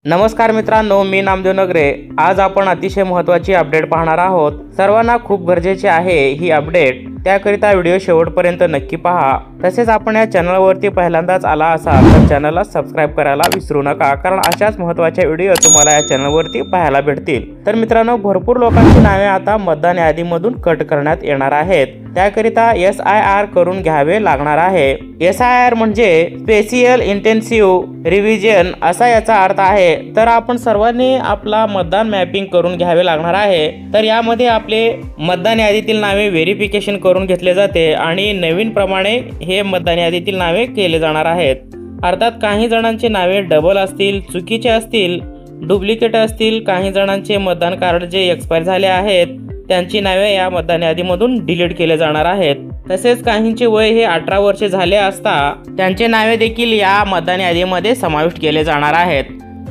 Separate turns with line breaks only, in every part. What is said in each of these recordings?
नमस्कार मित्रांनो, मी नामदेव नगरे। आज आपण अतिशय महत्त्वाची अपडेट पाहणार आहोत। सर्वांना खूप गरजेची आहे ही अपडेट, त्याकरिता व्हिडिओ शेवटपर्यंत नक्की पहा। तसेच आपण या चॅनलवरती पहिल्यांदाच आला असाल तर चॅनलला सबस्क्राइब करायला विसरू नका, कारण अशाच महत्त्वाच्या व्हिडिओ तुम्हाला या चॅनलवरती पाहायला भेटतील। तर मित्रांनो, भरपूर लोकांची नावे आता मतदान यादीमधून कट करण्यात येणार आहेत। त्याकरिता SIR करून घ्यावे लागणार आहे। SIR म्हणजे स्पेशल इंटेन्सिव्ह रिव्हिजन असा याचा अर्थ आहे। तर आपण सर्वांनी आपला मतदान मॅपिंग करून घ्यावे लागणार आहे। तर यामध्ये आपले मतदान यादीतील नावे व्हेरिफिकेशन करून घेतले जाते आणि नवीन प्रमाणे हे मतदान यादीतील नावे केले जाणार आहेत। अर्थात काही जणांचे नावे डबल असतील, चुकीचे असतील, डुप्लिकेट असतील, काही जणांचे मतदान कार्ड जे एक्सपायर झाले आहेत त्यांची नावे या मतदान यादीमधून डिलीट केले जाणार आहेत। तसेच काहींचे वय हे 18 वर्षे झाले असता त्यांचे नावे देखील या मतदान यादीमध्ये समाविष्ट केले जाणार आहेत।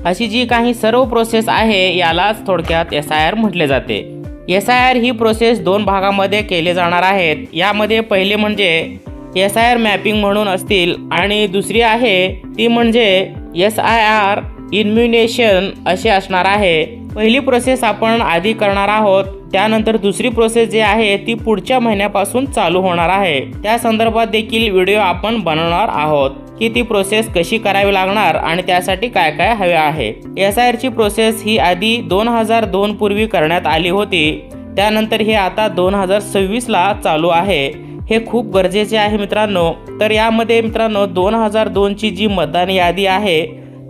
अशी जी काही सर्व प्रोसेस आहे यालाच थोडक्यात SIR म्हटले जाते। SIR ही प्रोसेस 2 भागामध्ये केले जाणार आहेत। यामध्ये पहिले म्हणजे SIR मॅपिंग म्हणून असतील आणि दुसरी आहे ती म्हणजे SIR इम्युनेशन असे असणार आहे। पहिली प्रोसेस आपण आधी करणार आहोत, त्यानंतर दुसरी प्रोसेस जी आहे ती पुढच्या महिन्यापासून चालू होणार आहे। त्या संदर्भात देखील व्हिडिओ आपण बनवणार आहोत की ती प्रोसेस कशी करावी लागणार आणि त्यासाठी काय काय हवे आहे। SIR ची प्रोसेस ही आधी 2002 पूर्वी करण्यात आली होती, त्यानंतर हे आता 2026 ला चालू आहे। हे खूप गरजेचे आहे मित्रांनो। तर यामध्ये मित्रांनो 2002 ची जी मतदान यादी आहे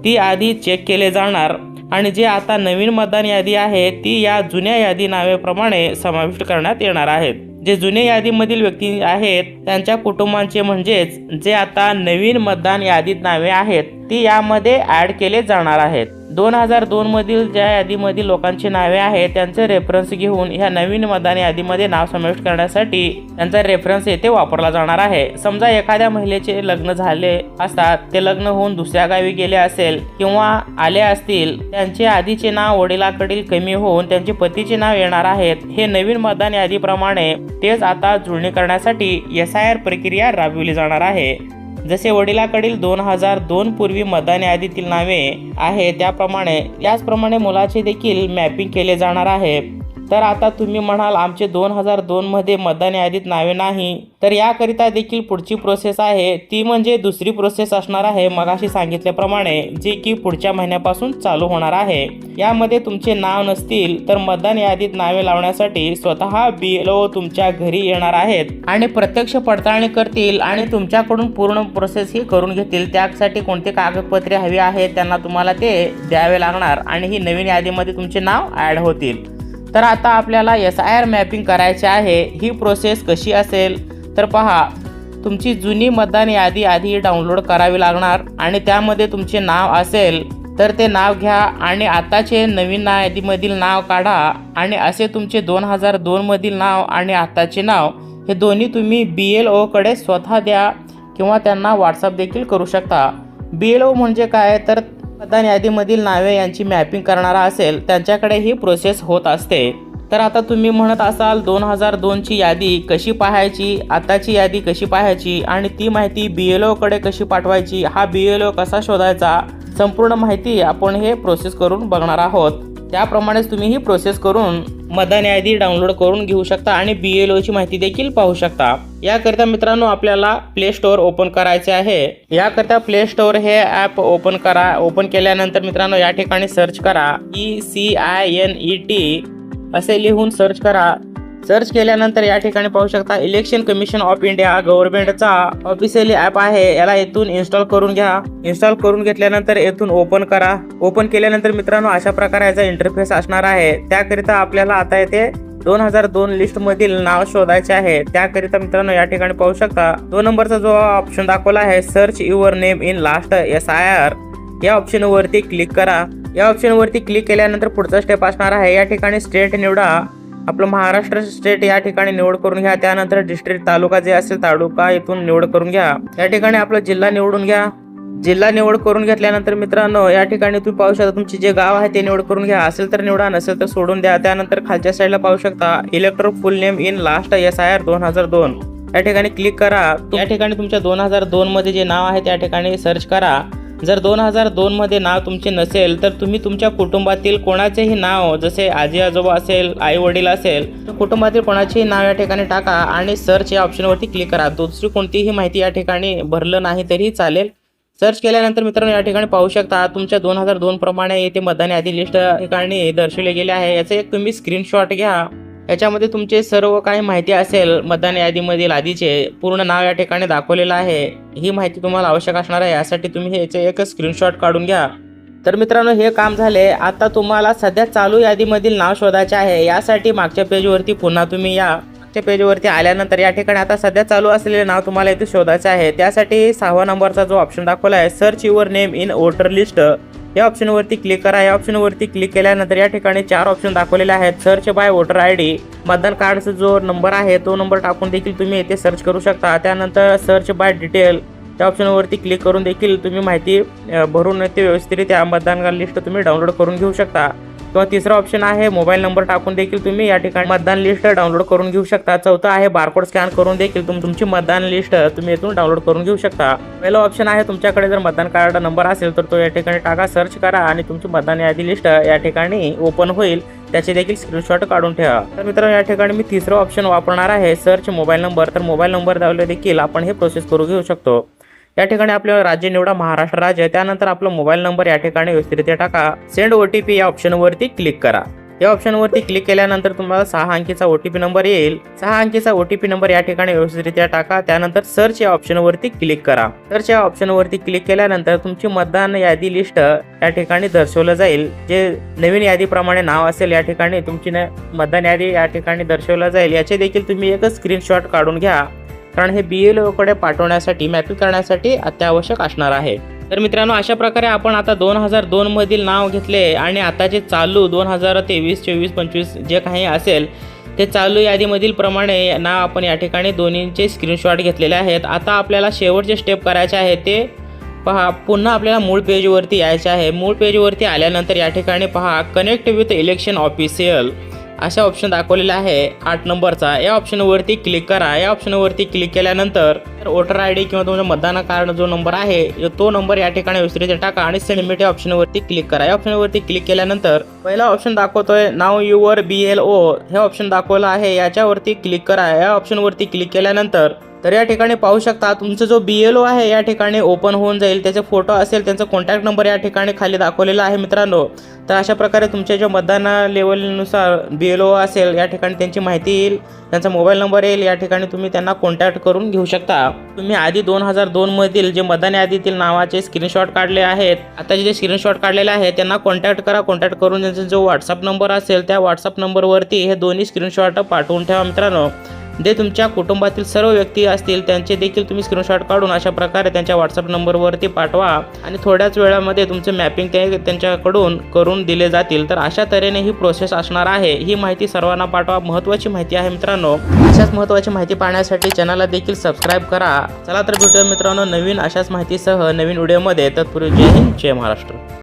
ती आधी चेक केले जाणार आणि जे आता नवीन मतदान यादी आहे ती या जुन्या यादी नावेप्रमाणे समाविष्ट करण्यात येणार आहेत। जे जुन्या यादीमधील व्यक्ती आहेत त्यांच्या कुटुंबांचे म्हणजेच जे आता नवीन मतदान यादीत नावे आहेत ती यामध्ये ॲड केले जाणार आहेत। 2002 मधील ज्या यादीमधील लोकांची नावे आहेत त्यांचे रेफरन्स घेऊन ह्या नवीन मतदान यादीमध्ये नाव समाविष्ट करण्यासाठी त्यांचा रेफरन्स येथे वापरला जाणार आहे। समजा एखाद्या महिलेचे लग्न झाले असतात, ते लग्न होऊन दुसऱ्या गावी गेले असेल किंवा आले असतील, त्यांचे आधीचे नाव वडिलांकडील कमी होऊन त्यांचे पतीचे नाव येणार आहेत। हे नवीन मतदान यादीप्रमाणे तेच आता जुळणी करण्यासाठी SIR प्रक्रिया राबविली जाणार आहे। जसे वडिलांकडील 2002 पूर्वी मतदान यादीतील नावे आहे याचप्रमाणे मुलाचे देखील मॅपिंग केले जाणार आहे। तर आता तुम्ही म्हणाल आमचे 2002 मध्ये मतदान यादीत नावे नाही, तर याकरिता देखील पुढची प्रोसेस आहे ती म्हणजे दुसरी प्रोसेस असणार आहे मगाशी सांगितल्याप्रमाणे, जी की पुढच्या महिन्यापासून चालू होणार आहे। यामध्ये तुमचे नाव नसतील तर मतदान यादीत नावे लावण्यासाठी स्वतः BLO तुमच्या घरी येणार आहेत आणि प्रत्यक्ष पडताळणी करतील आणि तुमच्याकडून पूर्ण प्रोसेस ही करून घेतील। त्यासाठी कोणते कागदपत्रे हवी आहेत त्यांना तुम्हाला ते द्यावे लागणार आणि ही नवीन यादीमध्ये तुमचे नाव ॲड होतील। तर आता आपल्याला SIR मॅपिंग करायचे आहे। ही प्रोसेस कशी असेल तर पहा, तुमची जुनी मतदान यादी आधी डाउनलोड करावी लागणार आणि त्यामध्ये तुमचे नाव असेल तर ते नाव घ्या आणि आताचे नवीन यादीमधील नाव काढा आणि असे तुमचे 2002 मधील नाव आणि आताचे नाव हे दोन्ही तुम्ही BLO कडे स्वतः द्या किंवा त्यांना WhatsApp देखील करू शकता। BLO म्हणजे काय तर मतदान यादीमधील नावे यांची मॅपिंग करणारा असेल त्यांच्याकडे ही प्रोसेस होत असते। तर आता तुम्ही म्हणत असाल 2002 ची यादी कशी पाहायची, आताची यादी कशी पाहायची आणि ती माहिती BLO कडे कशी पाठवायची, हा BLO कसा शोधायचा, संपूर्ण माहिती आपण हे प्रोसेस करून बघणार आहोत। त्याप्रमाणेच तुम्ही ही प्रोसेस करून मतदान यादी डाउनलोड करून घेऊ शकता आणि BLO ची माहिती देखील पाहू शकता। याकरिता मित्रांनो आपल्याला प्ले स्टोअर ओपन करायचे आहे। याकरिता प्ले स्टोअर हे ॲप ओपन करा। ओपन केल्यानंतर मित्रांनो या ठिकाणी सर्च करा ECINET असे लिहून सर्च करा। सर्च केल्यानंतर या ठिकाणी पाहू शकता इलेक्शन कमिशन ऑफ इंडिया गव्हर्नमेंटचा ऑफिशियली ॲप आहे। याला येथून इन्स्टॉल करून घ्या। इन्स्टॉल करून घेतल्यानंतर येथून ओपन करा। ओपन केल्यानंतर मित्रांनो अशा प्रकारे याचा इंटरफेस असणार आहे। त्याकरिता आपल्याला आता येथे 2002 लिस्टमधील नाव शोधायचे आहे। त्याकरिता मित्रांनो या ठिकाणी पाहू शकता 2 नंबरचा जो ऑप्शन दाखवला आहे search your name in last SIR, या ऑप्शनवरती क्लिक करा। या ऑप्शनवरती क्लिक केल्यानंतर पुढचा स्टेप असणार आहे। या ठिकाणी स्टेट निवडा, आपलं महाराष्ट्र स्टेट या ठिकाणी निवड करून घ्या। त्यानंतर डिस्ट्रिक्ट तालुका जे असेल तालुका इथून निवड करून घ्या। या ठिकाणी आपला जिल्हा निवडून घ्या। जिल्हा निवड करून घेतल्यानंतर मित्रांनो या ठिकाणी तुम्ही पाहू शकता तुमचे जे गाव आहे ते निवड करून घ्या। असेल तर निवडा, नसेल तर सोडून द्या। त्यानंतर खालच्या साईडला पाहू शकता इलेक्टर फुल नेम इन लास्ट SIR 2002 या ठिकाणी क्लिक करा। या ठिकाणी तुमच्या 2002 मध्ये जे नाव आहे त्या ठिकाणी सर्च करा जर 2002 मध्ये नाव तुमचे नसेल तर तुम्ही तुमच्या कुटुंबातील कोणाचेही नाव, जसे आजी आजोबा असेल, आई वडील असेल, तर कुटुंबातील कोणाचेही नाव या ठिकाणी टाका आणि सर्च या ऑप्शनवरती क्लिक करा. दुसरी कोणतीही माहिती या ठिकाणी भरलं नाही तरीही चालेल. सर्च केल्यानंतर मित्रांनो या ठिकाणी पाहू शकता तुमच्या 2002 प्रमाणे येथे मतदान यादी लिस्ट ठिकाणी दर्शवले गेले आहे. याचे एक तुम्ही स्क्रीनशॉट घ्या. याच्यामध्ये तुमचे सर्व काही माहिती असेल मतदान यादीमधील आधीचे पूर्ण नाव या ठिकाणी दाखवलेलं आहे. ही माहिती तुम्हाला आवश्यक असणार आहे. यासाठी तुम्ही याचे एक स्क्रीनशॉट काढून घ्या. तर मित्रांनो हे काम झाले. आता तुम्हाला सध्या चालू यादीमधील नाव शोधायचे आहे. यासाठी मागच्या पेजवरती पुन्हा तुम्ही या. मागच्या पेजवरती आल्यानंतर या ठिकाणी आता सध्या चालू असलेले नाव तुम्हाला इथे शोधायचे आहे. त्यासाठी 6व्या नंबरचा जो ऑप्शन दाखवला आहे search your name in voter list, या ऑप्शनवरती क्लिक करा. या ऑप्शनवरती क्लिक केल्यानंतर या ठिकाणी 4 ऑप्शन दाखवलेले आहेत. सर्च बाय वोटर ID, मतदान कार्डचा जो नंबर आहे तो नंबर टाकून देखील तुम्ही येथे सर्च करू शकता. त्यानंतर सर्च बाय डिटेल त्या ऑप्शनवरती क्लिक करून देखील तुम्ही माहिती भरून ते व्यवस्थितरित्या मतदान लिस्ट तुम्ही डाउनलोड करून घेऊ शकता. किंवा तिसरा ऑप्शन आहे मोबाईल नंबर टाकून देखील तुम्ही या ठिकाणी मतदान लिस्ट डाउनलोड करून घेऊ शकता. चौथा आहे बारकोड स्कॅन करून देखील तुमची मतदान लिस्ट तुम्ही येथून डाउनलोड करून घेऊ शकता. पहिला ऑप्शन आहे तुमच्याकडे जर मतदान कार्ड नंबर असेल तर तो या ठिकाणी टाका, सर्च करा आणि तुमची मतदान यादी लिस्ट या ठिकाणी ओपन होईल. त्याचे देखील स्क्रीनशॉट काढून ठेवा. तर मित्रांनो या ठिकाणी मी तिसरं ऑप्शन वापरणार आहे सर्च मोबाईल नंबर. तर मोबाईल नंबर दाबले देखील आपण हे प्रोसेस करून घेऊ शकतो. या ठिकाणी आपलं राज्य निवडा, महाराष्ट्र राज्य. त्यानंतर आपला मोबाईल नंबर या ठिकाणी व्यवस्थितरित्या टाका. सेंड OTP या ऑप्शनवरती क्लिक करा. या ऑप्शनवरती क्लिक केल्यानंतर तुम्हाला 6 अंकीचा OTP नंबर येईल. 6 अंकीचा OTP नंबर या ठिकाणी व्यवस्थितरित्या टाका. त्यानंतर सर्च या ऑप्शनवरती क्लिक करा. सर्च या ऑप्शनवरती क्लिक केल्यानंतर तुमची मतदान यादी लिस्ट या ठिकाणी दर्शवलं जाईल. जे नवीन यादीप्रमाणे नाव असेल या ठिकाणी तुमची मतदान यादी या ठिकाणी दर्शवलं जाईल. याचे देखील तुम्ही एक स्क्रीनशॉट काढून घ्या, कारण हे BLO कडे पाठवण्यासाठी मॅपिंग करण्यासाठी अत्यावश्यक असणार आहे. तर मित्रांनो अशा प्रकारे आपण आता 2002 मधील नाव घेतले आणि आताचे चालू 2023, 24, 25 जे काही असेल ते चालू यादीमधील प्रमाणे नाव आपण या ठिकाणी दोन्हींचे स्क्रीनशॉट घेतलेले आहेत. आता आपल्याला शेवटचे स्टेप करायचे आहे ते पहा. पुन्हा आपल्याला मूळ पेजवरती यायचे आहे. मूळ पेजवरती आल्यानंतर या ठिकाणी पहा कनेक्ट विथ इलेक्शन ऑफिशियल अशा ऑप्शन दाखवलेला आहे 8 नंबरचा. या ऑप्शनवरती क्लिक करा. या ऑप्शनवरती क्लिक केल्यानंतर वोटर ID किंवा तुमचा मतदान कार्ड जो नंबर आहे तो नंबर या ठिकाणी व्यवस्थित टाका आणि सबमिट या ऑप्शनवरती क्लिक करा. या ऑप्शनवरती क्लिक केल्यानंतर पहिला ऑप्शन दाखवतोय नाव युअर BLO, हे ऑप्शन दाखवलं आहे. याच्यावरती क्लिक करा. या ऑप्शनवरती क्लिक केल्यानंतर तर या ठिकाणी पाहू शकता तुमचा जो BLO आहे या ठिकाणी ओपन होऊन जाईल. त्याचे फोटो असेल, त्यांचा कॉन्टॅक्ट नंबर या ठिकाणी खाली दाखवलेला आहे मित्रांनो. तर अशा प्रकारे तुमच्या ज्या मतदान लेवलनुसार BLO असेल या ठिकाणी त्यांची माहिती येईल, त्यांचा मोबाईल नंबर येईल. या ठिकाणी तुम्ही त्यांना कॉन्टॅक्ट करून घेऊ शकता. तुम्ही आधी 2002 मधील जे मतदान यादीतील नावाचे स्क्रीनशॉट काढले आहेत, आता जे स्क्रीनशॉट काढलेले आहेत त्यांना कॉन्टॅक्ट करा. कॉन्टॅक्ट करून त्यांचा जो WhatsApp नंबर असेल त्या WhatsApp नंबरवरती हे दोन्ही स्क्रीनशॉट पाठवून ठेवा मित्रांनो. जे तुमच्या कुटुंबातील सर्व व्यक्ती असतील त्यांचे देखील तुम्ही स्क्रीनशॉट काढून अशा प्रकारे त्यांच्या WhatsApp नंबरवरती पाठवा आणि थोड्याच वेळामध्ये तुमचे मॅपिंग त्यांच्याकडून करून दिले जातील. तर अशा तऱ्हेने ही प्रोसेस असणार आहे. ही माहिती सर्वांना पाठवा, महत्त्वाची माहिती आहे मित्रांनो. अशाच महत्त्वाची माहिती पाहण्यासाठी चॅनलला देखील सबस्क्राईब करा. चला तर भेटूया मित्रांनो नवीन अशाच माहितीसह नवीन व्हिडिओमध्ये. तत्पूर्वी जय हिंद, जय महाराष्ट्र.